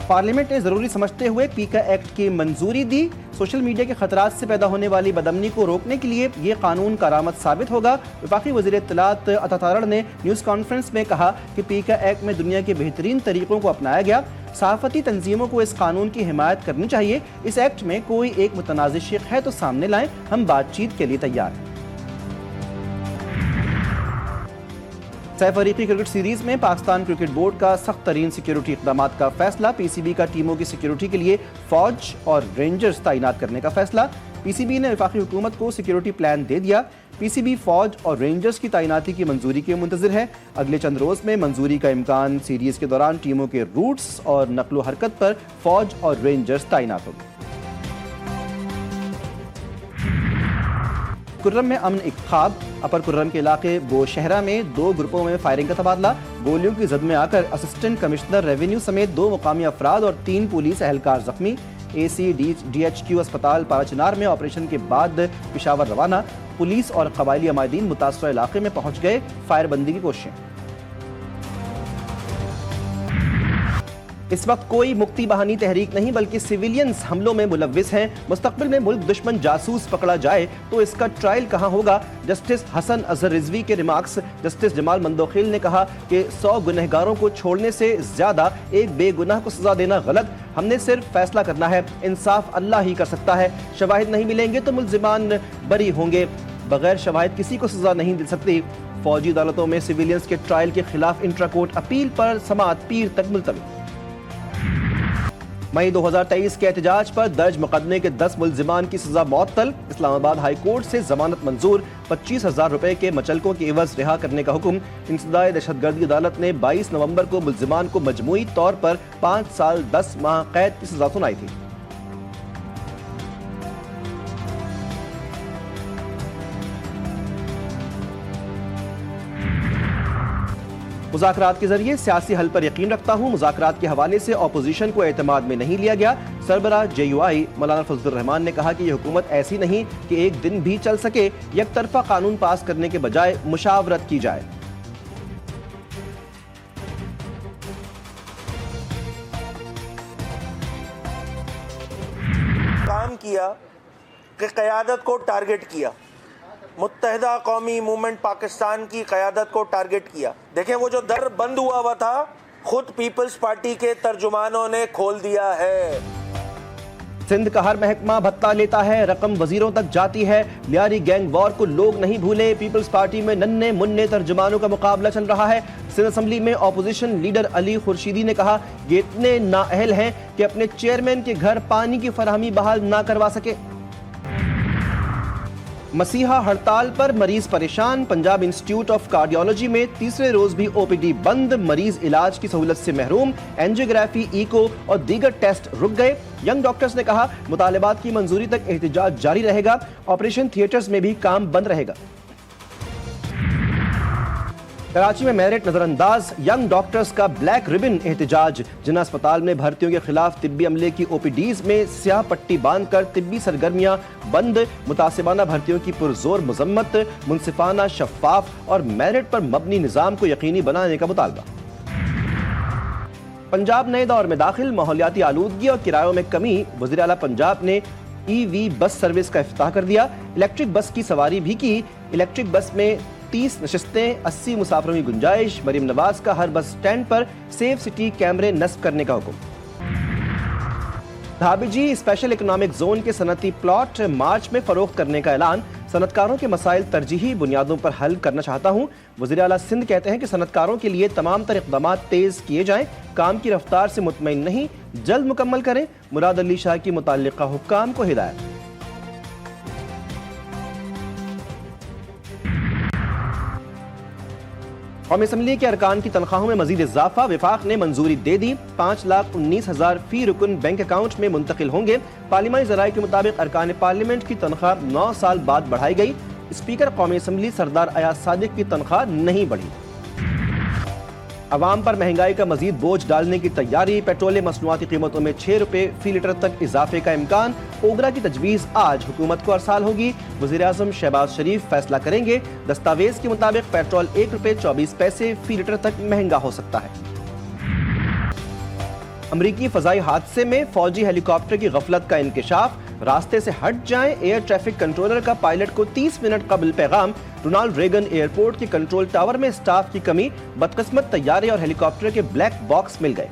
Parliament نے ضروری سمجھتے ہوئے پیکا ایکٹ کی منظوری دی۔ سوشل میڈیا کے خطرات سے پیدا ہونے والی بدامنی کو روکنے کے لیے یہ قانون کارآمد ثابت ہوگا۔ وفاقی وزیر اطلاعات عطا تارڑ نے نیوز کانفرنس میں کہا کہ پیکا ایکٹ میں دنیا کے بہترین طریقوں کو اپنایا گیا۔ صحافتی تنظیموں کو اس قانون کی حمایت کرنی چاہیے۔ اس ایکٹ میں کوئی ایک متنازع شق ہے تو سامنے لائیں، ہم بات چیت کے لیے تیار ہیں۔ سہ فریقی کرکٹ سیریز میں پاکستان کرکٹ بورڈ کا سخت ترین سیکیورٹی اقدامات کا فیصلہ۔ پی سی بی کا ٹیموں کی سیکیورٹی کے لیے فوج اور رینجرز تعینات کرنے کا فیصلہ۔ پی سی بی نے وفاقی حکومت کو سیکیورٹی پلان دے دیا۔ پی سی بی فوج اور رینجرز کی تعیناتی کی منظوری کے منتظر ہے۔ اگلے چند روز میں منظوری کا امکان۔ سیریز کے دوران ٹیموں کے روٹس اور نقل و حرکت پر فوج اور رینجرز تعینات ہوں گے۔ کرم میں امن ایک خواب۔ اپر کرم کے علاقے بوشہرہ میں 2 گروپوں میں فائرنگ کا تبادلہ۔ گولیوں کی زد میں آ کر اسسٹنٹ کمشنر ریونیو سمیت 2 مقامی افراد اور 3 پولیس اہلکار زخمی۔ اے سی ڈی ایچ کیو اسپتال پارا چنار میں آپریشن کے بعد پشاور روانہ۔ پولیس اور قبائلی عمائدین متاثرہ علاقے میں پہنچ گئے۔ فائر بندی کی کوششیں۔ اس وقت کوئی مکتی بہانی تحریک نہیں بلکہ سیویلینز حملوں میں ملوث ہیں۔ مستقبل میں ملک دشمن جاسوس پکڑا جائے تو اس کا ٹرائل کہاں ہوگا؟ جسٹس حسن اظہر رضوی کے ریمارکس۔ جسٹس جمال مندوخیل نے کہا کہ 100 گنہگاروں کو چھوڑنے سے زیادہ ایک بے گناہ کو سزا دینا غلط۔ ہم نے صرف فیصلہ کرنا ہے، انصاف اللہ ہی کر سکتا ہے۔ شواہد نہیں ملیں گے تو ملزمان بری ہوں گے، بغیر شواہد کسی کو سزا نہیں دل سکتی۔ فوجی عدالتوں میں سیویلینز کے ٹرائل کے خلاف انٹرا کورٹ اپیل پر سماعت پیر تک ملتوی۔ مئی 2023 کے احتجاج پر درج مقدمے کے 10 ملزمان کی سزا معطل۔ اسلام آباد ہائی کورٹ سے ضمانت منظور۔ 25,000 روپے کے مچلکوں کے عوض رہا کرنے کا حکم۔ انسداد دہشت گردی عدالت نے 22 نومبر کو ملزمان کو مجموعی طور پر 5 سال 10 ماہ قید کی سزا سنائی تھی۔ مذاکرات کے ذریعے سیاسی حل پر یقین رکھتا ہوں۔ مذاکرات کے حوالے سے اپوزیشن کو اعتماد میں نہیں لیا گیا۔ سربراہ جے یو آئی مولانا فضل الرحمان نے کہا کہ یہ حکومت ایسی نہیں کہ ایک دن بھی چل سکے۔ یک طرفہ قانون پاس کرنے کے بجائے مشاورت کی جائے۔ کام کیا کہ قیادت کو ٹارگٹ کیا، متحدہ قومی موومنٹ پاکستان کی قیادت کو ٹارگٹ کیا۔ دیکھیں وہ جو در بند ہوا تھا خود پیپلز پارٹی کے ترجمانوں نے کھول دیا ہے۔ سندھ کا ہر محکمہ بھتہ لیتا ہے، رقم وزیروں تک جاتی ہے۔ لیاری گینگ وار کو لوگ نہیں بھولے۔ پیپلز پارٹی میں ننھے منھے ترجمانوں کا مقابلہ چل رہا ہے۔ سندھ اسمبلی میں اپوزیشن لیڈر علی خورشیدی نے کہا یہ اتنے نااہل ہیں کہ اپنے چیئرمین کے گھر پانی کی فراہمی بحال نہ کروا سکے۔ مسیحا ہڑتال پر مریض پریشان۔ پنجاب انسٹیٹیوٹ آف کارڈیالوجی میں تیسرے روز بھی او پی ڈی بند۔ مریض علاج کی سہولت سے محروم۔ اینجیوگرافی، ایکو اور دیگر ٹیسٹ رک گئے۔ ینگ ڈاکٹرز نے کہا مطالبات کی منظوری تک احتجاج جاری رہے گا۔ آپریشن تھیٹرز میں بھی کام بند رہے گا۔ کراچی میں میرٹ نظر انداز۔ ینگ ڈاکٹرز کا بلیک ربن احتجاج۔ جناح اسپتال میں بھرتیوں کے خلاف طبی عملے کی او پی ڈیز میں سیاہ پٹی باندھ کر طبی سرگرمیاں بند۔ متعصبانہ بھرتیوں کی پرزور مذمت۔ منصفانہ، شفاف اور میرٹ پر مبنی نظام کو یقینی بنانے کا مطالبہ۔ پنجاب نئے دور میں داخل۔ ماحولیاتی آلودگی اور کرایوں میں کمی۔ وزیر اعلیٰ پنجاب نے ای وی بس سروس کا افتتاح کر دیا۔ الیکٹرک بس کی سواری بھی کی۔ الیکٹرک بس میں 30 نشستیں، 80 مسافروں کی گنجائش۔ مریم نواز کا ہر بس سٹینڈ پر سیف سٹی کیمرے نصب کرنے کا حکم۔ دھابجی اسپیشل اکنامک زون کے صنعتی پلاٹ مارچ میں فروخت کرنے کا اعلان۔ صنعتکاروں کے مسائل ترجیحی بنیادوں پر حل کرنا چاہتا ہوں۔ وزیر اعلیٰ سندھ کہتے ہیں کہ صنعتکاروں کے لیے تمام تر اقدامات تیز کیے جائیں۔ کام کی رفتار سے مطمئن نہیں، جلد مکمل کریں۔ مراد علی شاہ کی متعلقہ حکام کو ہدایت۔ قومی اسمبلی کے ارکان کی تنخواہوں میں مزید اضافہ۔ وفاق نے منظوری دے دی۔ 5,19,000 فی رکن بینک اکاؤنٹ میں منتقل ہوں گے۔ پارلیمانی ذرائع کے مطابق ارکان پارلیمنٹ کی تنخواہ 9 سال بعد بڑھائی گئی۔ اسپیکر قومی اسمبلی سردار ایاز صادق کی تنخواہ نہیں بڑھی۔ عوام پر مہنگائی کا مزید بوجھ ڈالنے کی تیاری۔ پیٹرول مصنوعاتی قیمتوں میں 6 روپے فی لیٹر تک اضافے کا امکان۔ اوگرا کی تجویز آج حکومت کو ارسال ہوگی۔ وزیر اعظم شہباز شریف فیصلہ کریں گے۔ دستاویز کے مطابق پیٹرول 1 روپے 24 پیسے فی لیٹر تک مہنگا ہو سکتا ہے۔ امریکی فضائی حادثے میں فوجی ہیلی کاپٹر کی غفلت کا انکشاف، راستے سے ہٹ جائیں، ایئر ٹریفک کنٹرولر کا پائلٹ کو 30 منٹ قبل پیغام۔ رونالڈ ریگن ایئرپورٹ کے کنٹرول ٹاور میں سٹاف کی کمی، بدقسمت طیارے اور ہیلی کاپٹر کے بلیک باکس مل گئے۔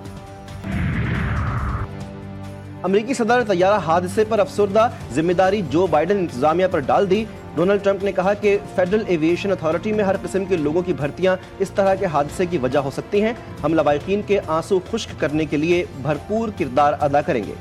امریکی صدر طیارہ حادثے پر افسردہ، ذمہ داری جو بائیڈن انتظامیہ پر ڈال دی۔ ڈونلڈ ٹرمپ نے کہا کہ فیڈرل ایویشن اتھارٹی میں ہر قسم کے لوگوں کی بھرتیاں اس طرح کے حادثے کی وجہ ہو سکتی ہیں، ہم لواحقین کے آنسو خشک کرنے کے لیے بھرپور کردار ادا کریں گے۔